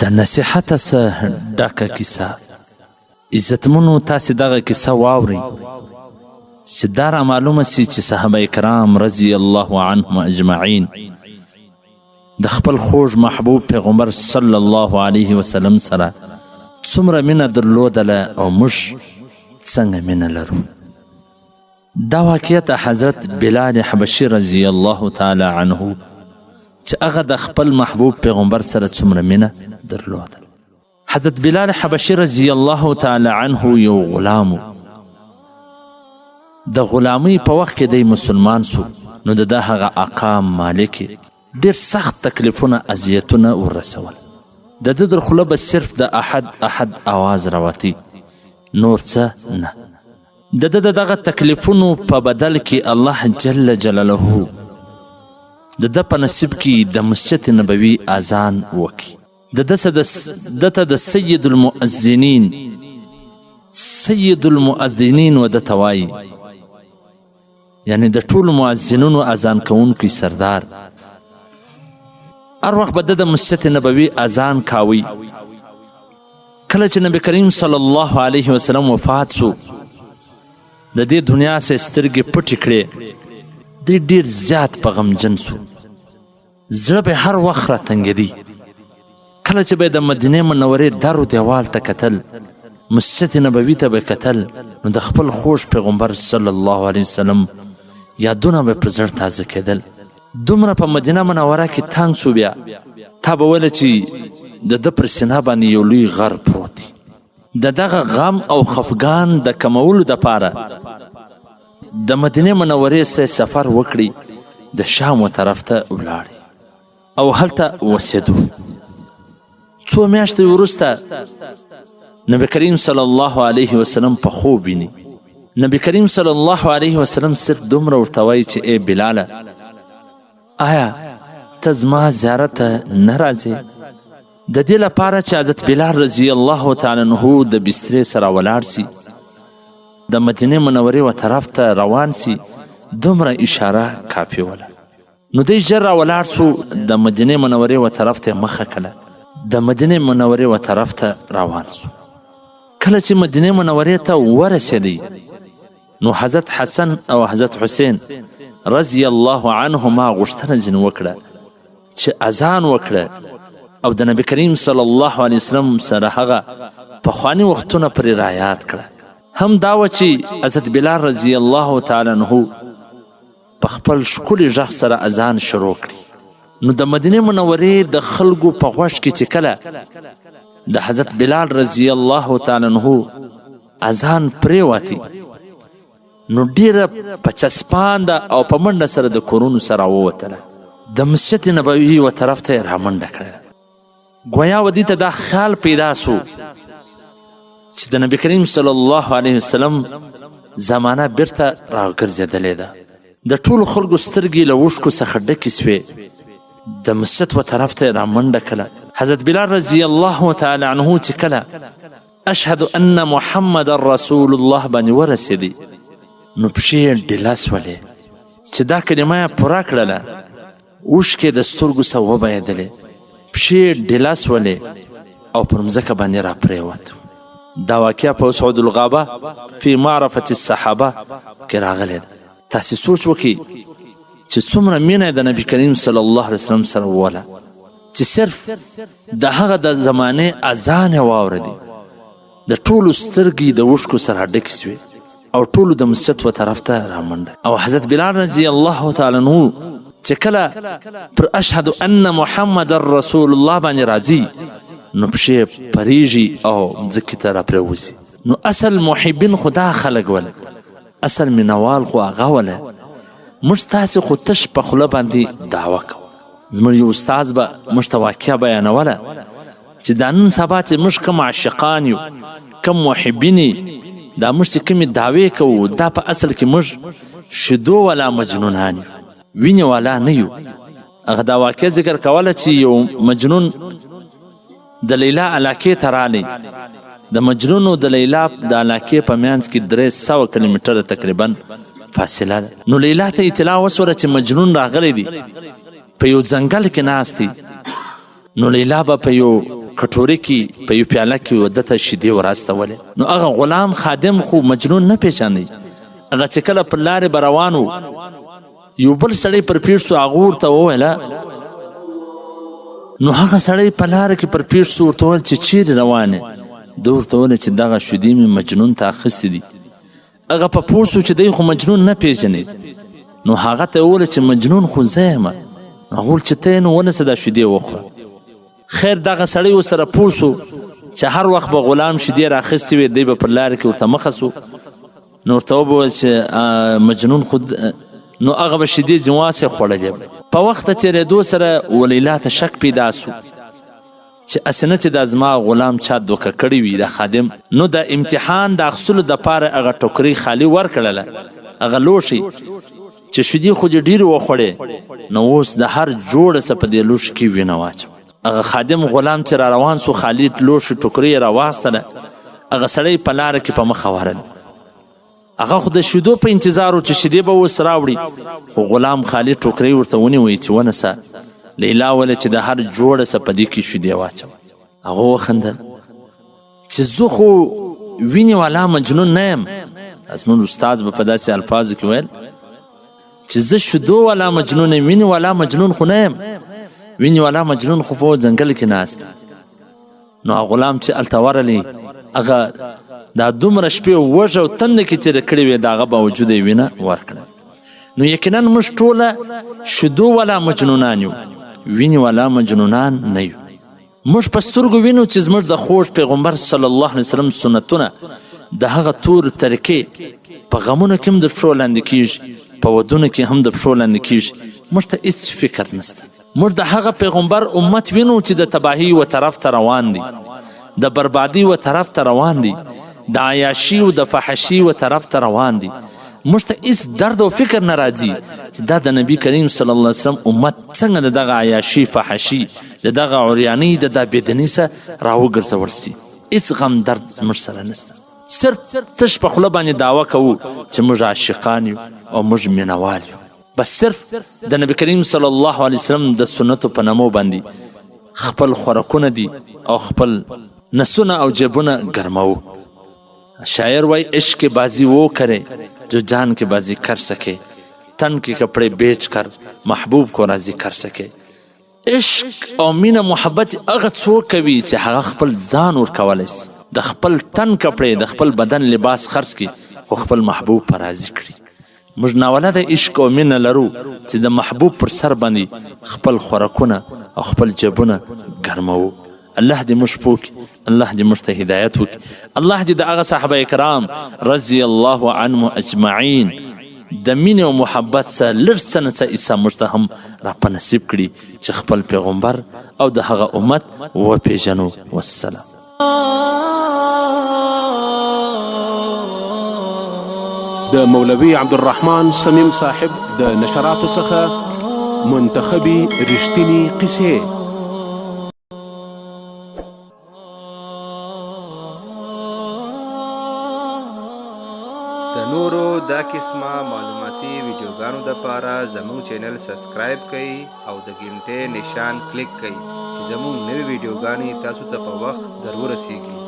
د نصیحته څه ډکه کیسه. عزتمنو تاسې دغه کیسه واورئ چې دا رامعلومه سي چې صحابه کرام رضی الله عنهم اجمعین د خپل خوږ محبوب پیغمبر صلی الله علیه وسلم سره څومره مینه درلودله او موږ څنګه مینه لرو. دا واقعه د حضرت بلال حبشي رضی الله تعالی عنه چې هغه د خپل محبوب پیغمبر سره څومره مینه درلوده. حضرت بلال حبشي رضی الله تعالی عنه یو غلام د غلامۍ په وخت کې دی مسلمان سو. نو د هغه آقا مالک ډېر سخت تکلیفونه اذیتونه ورسول. د ده در خوله به صرف د احد آواز راوتی، نور څه نه. د ده د دغه تکلیفونو په بدل کې الله جل جلاله د ده په نصیب کې د مسجد نبوي اذان وکړي. د ته د سید المؤذنین و د ته وایي، یعنی د ټولو مؤذنونو اذان کوونکی سردار. هر وخت به د مسجد نبوي اذان کاوی. کله چې نبی کریم صلی الله علیه وسلم وفات سو، د دې دنیا څخه سترګې پټې کړې. دی ډېر زیات په غمجن سو. زړه به هر وخت راتنګېدی. کله چې به د مدینې منورې در و دیوال ته کتل، مسجد نبوي ته به کتل، نو د خپل خوږ پیغمبر صلی الله علیه وسلم یادونه به په زړه تازه کېدل. دومره په مدینه منوره کې تنګ سو. بیا تا به ویله چې د ده پر سینه باندې یو لوی غر پروت دی. د دغه غم او خفګان د کمولو دپاره د مدینې منورې څخه سفر وکړي، د شام طرف ته ولاړې او هلته اوسېدو. څو میاشتې وروسته نبی کریم صلی الله علیه وسلم په خوب ویني. نبی کریم صلی الله علیه وسلم صرف دومره ورته وایي چې ای بلاله، آیا ته زما زیارت ته نه راځې؟ د دې لپاره چې حضرت بلال رضی الله تعالی عنه د بسترې سره ولاړ سي، د مدینې منورې و طرف ته روان سي، دومره اشاره کافي وله. نو دی ژر راولاړ سو، د مدینې منورې و طرف ته مخه کړه، د مدینې منورې و طرف ته روان سو. کله چې مدینې منورې ته ورسېدی، نو حضرت حسن او حضرت حسین رضی الله عنهما غوښتنه ځینې وکړه چې اذان وکړه او د نبی کریم صلی الله علیه وسلم سره هغه پخواني وختونه پرې رعایت کړه. هم دا و چې حضرت بلال رضی الله تعالی عنه په خپل ښکلي غږ سره اذان شروع کړي. نو د مدینې منورې د خلکو په غوږ کې چې کله د حضرت بلال رضی الله تعالی عنه اذان پرېوتی، نو ډیره په چسپانده او په منډه سره د کورونو سره ووتله. د مسجد نبوي و طرف ته یې رامنډه کړله. ګویا و دې ته دا خیال پیدا سو چې د نبی کریم صلی الله علیه وسلم زمانه بیرته راګرځېدلې ده. د ټولو خلکو سترګې له اوښکو څخه ډکې سوې. د مسجد و طرف ته یې رامنډه کړله. حضرت بلال رضی الله تعالی عنه چې کله اشهد ان محمد رسول الله باندې ورسېدی، نو پښې یې ډیله سولې چې دا کلمه یې پوره کړله. اوښکې د سترګو څخه وبهېدلې، پښې یې ډیله سولې او پر مځکه باندې راپرېوت. دا واقعه په سعود الغابه فی معرفة الصحابه کې راغلی ده. تاسې سوچ وکړئ چې څومره مینه د نبی کریم صلی الله علیه وسلم سره وله چې صرف د هغه د زمانې اذان یې واورېدی. د ټولو سترګې د اوښکو سره ډکې سوې او ټولو د مسجد و طرف ته رامنډه. او حضرت بلال رضی الله تعالی عنه چې کله پر اشهد ان محمد رسول الله باندې راځي، نو پښې پریږي او ځمکې ته راپرېوځي. نو اصل محبین خو دا خلک ول، اصل مینوال خو هغه وله. موږ تاسې خو تش په خوله باندې دعوه کوو. زموږ یو استاذ به موږ ته واقعه بیانوله چې دا نن سبا چې موږ کوم عاشقان یو، کوم محبین یې، دا موږ چې کومې دعوې کوو، دا په اصل کې موږ شیدو والا مجنونان یو، وینې والا نه یو. هغه دا واقعه ذکر کوله چې یو مجنون د لیلا علاقې ته رالی. د مجنون او د لیلا د علاقې په منځ کې 300 کیلومتره تقریبا فاصله ده. نو لیلا ته اطلاع وسوله چې مجنون راغلی دی، په یو ځنګل کې ناست دی. نو لیلا به په یو کټورې کې په یو پیاله کې ودته شیدې وراستولې نو هغه غلام خادم خو مجنون نه پیژني هغه چې کله پر لارې به روان و یو بل سړی پر پیښ سو هغه ورته وویله نو هغه سړی په لاره کې پر پیښ سو ورته وویل چې چیرې روان یې ده ورته وویل چې دغه شیدې مې مجنون ته اخیستې دي هغه په پوه سو چې دی خو مجنون نه پیژني نو هغه ته یې وویل چې مجنون خو زه یم هغه وویل چې ته یې نو ونیسه دا شیدې وخوره خیر دغه سړی ورسره پوه سو چې هر وخت به غلام شیدې راخیستې وي دی به پر لاره کې ورته مخه سو نو ورته وبویل چې مجنون خود نو هغه به شیدې جواسې خوړلې په وخت تېرېدو سره ولیلا ته شک پیدا سو چې هسې نه چې دا زما غلام چا دوکه کړې وي دا خادم نو د امتحان د اخیستلو دپاره هغه ټوکرۍ خالي ورکړله هغه لوښي چې شیدې خو دې ډېرې وخوړې نو اوس د هر جوړه څه په دې لوښي کې وینه واچوه هغه خادم غلام چې را روان سو خالي لوښي ټوکرۍ یې راواستله هغه سړی په لاره کې په مخه ورل هغه خو د شیدو په انتظار و چې شیدې به اوس راوړي خو غلام خالي ټوکرۍ ورته ونیوی چې ونیسه لیلا وله چې د هر جوړه څه په دې کې شیدې واچوه هغه وخندل چې زه خو وینې والا مجنون نه یم زموږ استاد به په داسې الفاظو کې ویل چې زه شیدو والا مجنون یم وینې والا مجنون خو نه یم وینې والا مجنون خو په ځنګل کې ناست نو غلام چې هلته ورغلی هغه دا دومره شپې وږه او تنده کې تېره کړې وې د هغه باوجود یې وینه ورکړه نو یقینا موږ ټوله شیدو والا مجنونان یو وینې والا مجنونان نه یو موږ په سترګو وینو چې زموږ د خوږ پیغمبر صلی الله علیه وسلم سنتونه د هغه تور طریقې په غمونو کې هم د پښو لاندې کیږي په ودونو کې هم د پښو لاندې کیږي موږ ته هېڅ فکر نشته موږ د هغه پیغمبر امت وینو چې د تباهي و طرف ته روان دي د بربادي و طرف ته روان دي د عیاشي و د فحشي و طرف ته روان دي موږ ته هېڅ درد او فکر نه راځي چې دا د نبي کریم صلی الله علیه وسلم امت څنګه د دغه عیاشي فحشي د دغه عریانۍ د دا بېدنۍ څخه راوګرځول سي هېڅ غم درد زموږ سره نشته صرف تش په خوله باندې دعوه کوو چې موږ عاشقان یو او موږ مینوال یو بس صرف د نبي کریم صلی الله علیه وسلم د سنتو په نامو باندې خپل خوراکونه دي او خپل نسونه او جیبونه ګرموو شاعر وای عشق بازی وہ کرے جو جان کی بازی کر سکے تن کے کپڑے بیچ کر محبوب کو راضی کر سکے عشق او مینه محبت هغه څوک کوي چې هغه خپل ځان ورکولی سي د خپل تن کپړې د خپل بدن لباس خرڅ کړي خو خپل محبوب په راضي کړي موږ ناولده عشق او مینه لرو چې د محبوب پر سر باندې خپل خوراکونه او خپل جیبونه ګرموو الله دې موږ پوکي الله دې موږ ته هدایت وکړي الله دې د هغه صحابه کرام رضی الله عنهم اجمعین د مینې او محبت څخه لږ څه نه څه حصه موږ ته هم را په نصیب کړي چې خپل پیغمبر او د هغه امت وپېژنو والسلام د مولوي عبدالرحمن صمیم صاحب د نشراتو څخه منتخبي رښتینې قصې د نورو دا قسمه معلوماتي ویډیوګانو دپاره زموږ چینل سبسکرایب کړئ او د ګنټې نشان کلیک کړئ چې زموږ نوې ویډیوګانې تاسو ته په وخت در ورسیږي.